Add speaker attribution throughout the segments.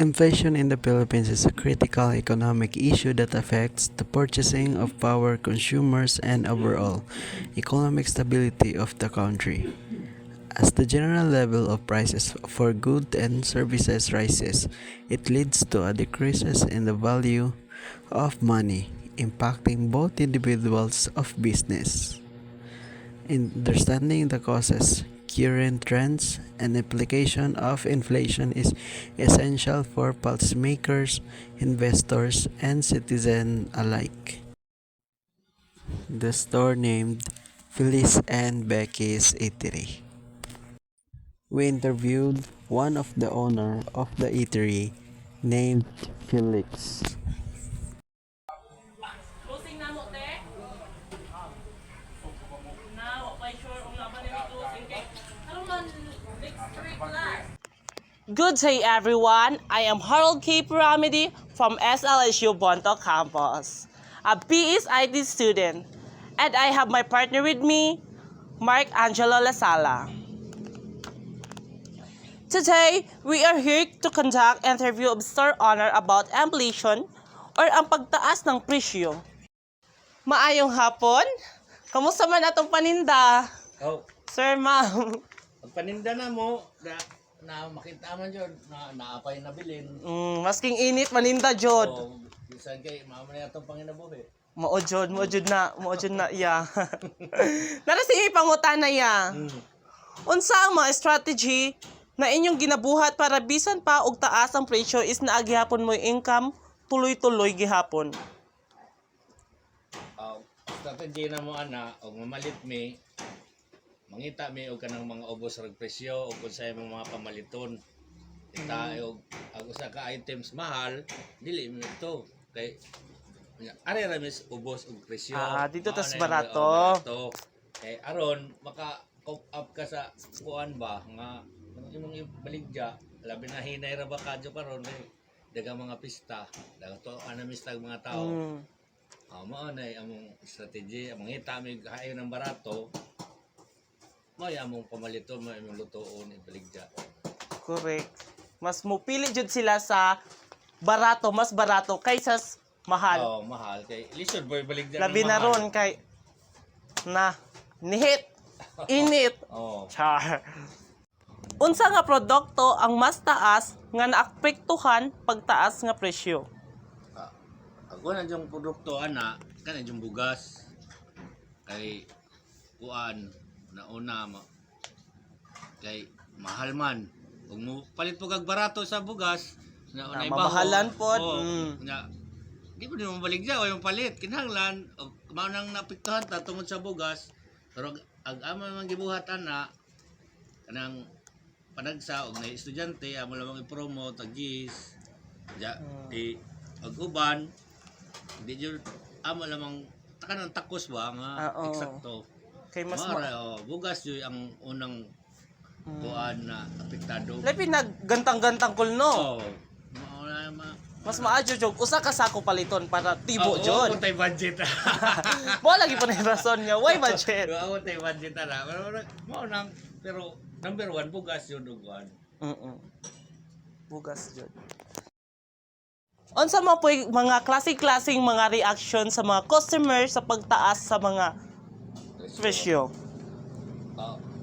Speaker 1: Inflation in the Philippines is a critical economic issue that affects the purchasing of power consumers and overall economic stability of the country. As the general level of prices for goods and services rises, it leads to a decreases in the value of money, impacting both individuals of business. Understanding the causes, current trends, and implication of inflation is essential for policymakers, investors, and citizens alike. The store named Phyllis and Becky's Eatery. We interviewed one of the owner of the eatery named Felix.
Speaker 2: Closing na mo, te. Na, wapay sure kung laban nila closing kay. Ano man, next week last. Good day, everyone. I am Harold K. Pyramidi from SLSU Bonto Campus, a BS IT student. And I have my partner with me, Mark Angelo Lasala. Today, we are here to conduct interview of store owner about inflation or ang pagtaas ng presyo. Maayong hapon. Kamusta man atong paninda?
Speaker 3: Oh,
Speaker 2: Sir, ma'am.
Speaker 3: pagpaninda na mo, na makita man yun, na naapay na bilin.
Speaker 2: Masking init maninda jod.
Speaker 3: O, bisan kay, mama na itong panginabuhi.
Speaker 2: Maojod na iya. Nara si ipangutan na iya. Unsa ang mga strategy na inyong ginabuhat para bisan pa og taas ang presyo is naagihapon mo yung income tuloy-tuloy gihapon.
Speaker 3: Strategy na mo, ana, o mamalit mi, mangita mi o kanang mga ubos rag presyo, o kung sa'yo mga pamaliton. Ita, o, ang usa ka items mahal, dili mi ito. Kay, ari ramis ubos og presyo.
Speaker 2: Dito tas
Speaker 3: Maana
Speaker 2: barato.
Speaker 3: barato. Kay aron maka-cope up ka sa kuan ba nga imong baligya, labi na hinay ra ba kadyo karon kay daga mga pista, daga to anamis tag mga tao. Mao na among strategy, among hita mi kayo ng barato. Mao among pamaliton, mao imong lutoon baligya.
Speaker 2: Correct. Mas mupili jud sila sa barato, mas barato kaysa mahal.
Speaker 3: Oh, mahal kay lisod boy baligya.
Speaker 2: Labi na ron kay na nihit init.
Speaker 3: Oh.
Speaker 2: Char. Unsa nga produkto ang mas taas nga naapektuhan pagtaas nga presyo?
Speaker 3: Ako na yung produkto ana, kana yung bugas. Kay kuan na una kay mahal man. Kung mo palit po kag barato sa bugas, na unay baho.
Speaker 2: Mamahalan pod.
Speaker 3: Na di mo mo baligya o yung palit kinahanglan og mao nang naapektuhan ta tungod sa bugas. Pero ag amo man gibuhat ana kanang panagsa og na estudyante amo lamang i-promote ag GIS ja di ag uban di jud amo lamang takan takos ba nga eksakto
Speaker 2: Kay mas
Speaker 3: bugas jud ang unang kuan na apektado.
Speaker 2: Labi naggantang-gantang kulno.
Speaker 3: Mao na
Speaker 2: Mas maadyo jud usa ka sako paliton para tibo
Speaker 3: jud.
Speaker 2: jud.
Speaker 3: Oo, tay budget.
Speaker 2: Mo lagi po na yung rason niya. Why budget?
Speaker 3: Oo, tay budget na. Mao nang pero number 1 bugas jud og kuan.
Speaker 2: Bugas jud. Unsa mo po mga klaseng mga reaction sa mga customer sa pagtaas sa mga presyo?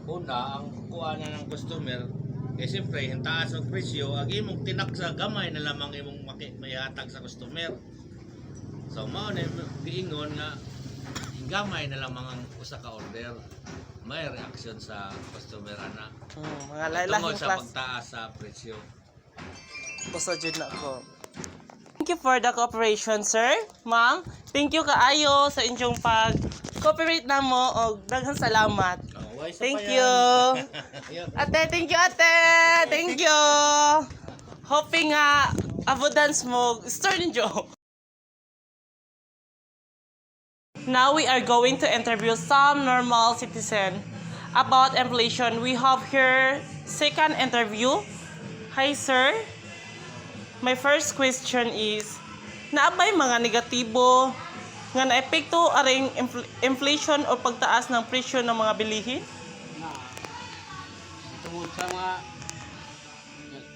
Speaker 3: Una, ang kuhanan ng customer, kaya siyempre, yung taas ng presyo, ang imong tinaksa gamay na lamang imong mayahatag sa customer. So, mao na giingon nga, yung gamay na lamang ang usa ka order. May reaction sa customer, ana.
Speaker 2: Mga
Speaker 3: Tungod
Speaker 2: lailahing
Speaker 3: sa
Speaker 2: class.
Speaker 3: pagtaas sa presyo.
Speaker 2: Usa jud na ko. Thank you for the cooperation, sir. Ma'am, thank you kaayo sa inyong pag-cooperate na mo og daghang salamat. Thank you. Ate, thank you, ate. Thank you. Hoping nga abundance mo store ninyo. Now we are going to interview some normal citizen about inflation. We have here second interview. Hi, sir. My first question is, naabay mga negatibo nga naepekto aring inflation o pagtaas ng presyo ng mga bilihin?
Speaker 4: Tungod sa mga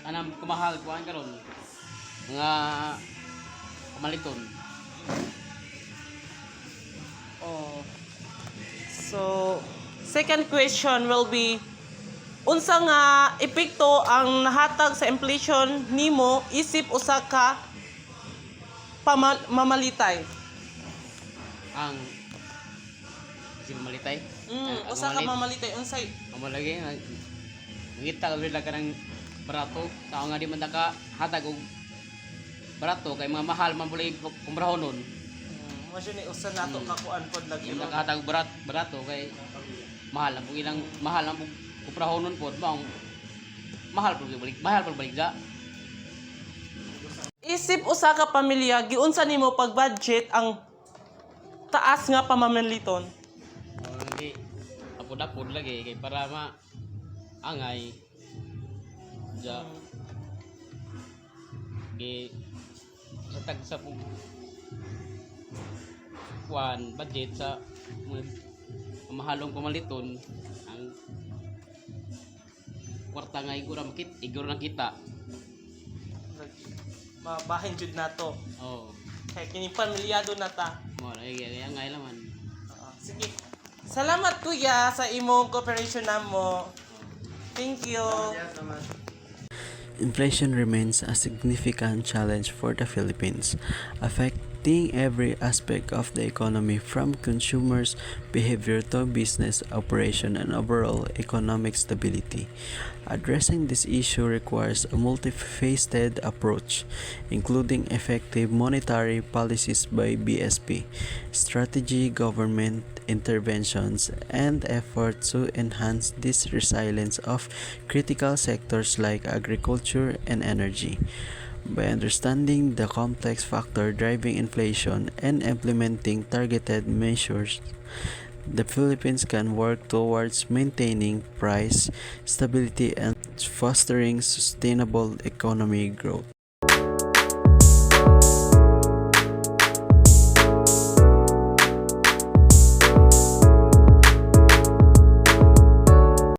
Speaker 4: anang kumahal kuan karon mga pamaliton.
Speaker 2: Oh. So, second question will be, unsa nga epekto ang nahatag sa inflation nimo isip usa ka mamalitay?
Speaker 4: Ang si malitay.
Speaker 2: Usa ka mamalitay unsay?
Speaker 4: Amo lagi ngita ka ka ng barato. Tao nga di man ka hatag og barato kay mga mahal man bulay kumbrahonon.
Speaker 2: Mo ni usa nato kakuan pod lagi.
Speaker 4: Di man ka hatag barato kay mahal ang ilang mahal ang kumbrahonon pod mao mahal pod balik ga.
Speaker 2: Isip usa ka pamilya giunsa nimo pag budget ang taas nga pamamaliton?
Speaker 4: Lagi apod-apod lagi kay para angay ja gi sa sa kuan budget sa mga mahalong pamaliton ang kwarta nga igura lang kita.
Speaker 2: Mabahin jud nato.
Speaker 4: Oh
Speaker 2: Kay kini pamilyado na ta.
Speaker 4: mo lagi angay laman.
Speaker 2: Sige. Salamat kuya sa imong cooperation namo. Thank you.
Speaker 1: Inflation remains a significant challenge for the Philippines, affecting every aspect of the economy from consumers' behavior to business operation and overall economic stability. Addressing this issue requires a multifaceted approach, including effective monetary policies by BSP, strategy government interventions, and efforts to enhance this resilience of critical sectors like agriculture and energy. By understanding the complex factor driving inflation and implementing targeted measures, the Philippines can work towards maintaining price stability and fostering sustainable economic growth.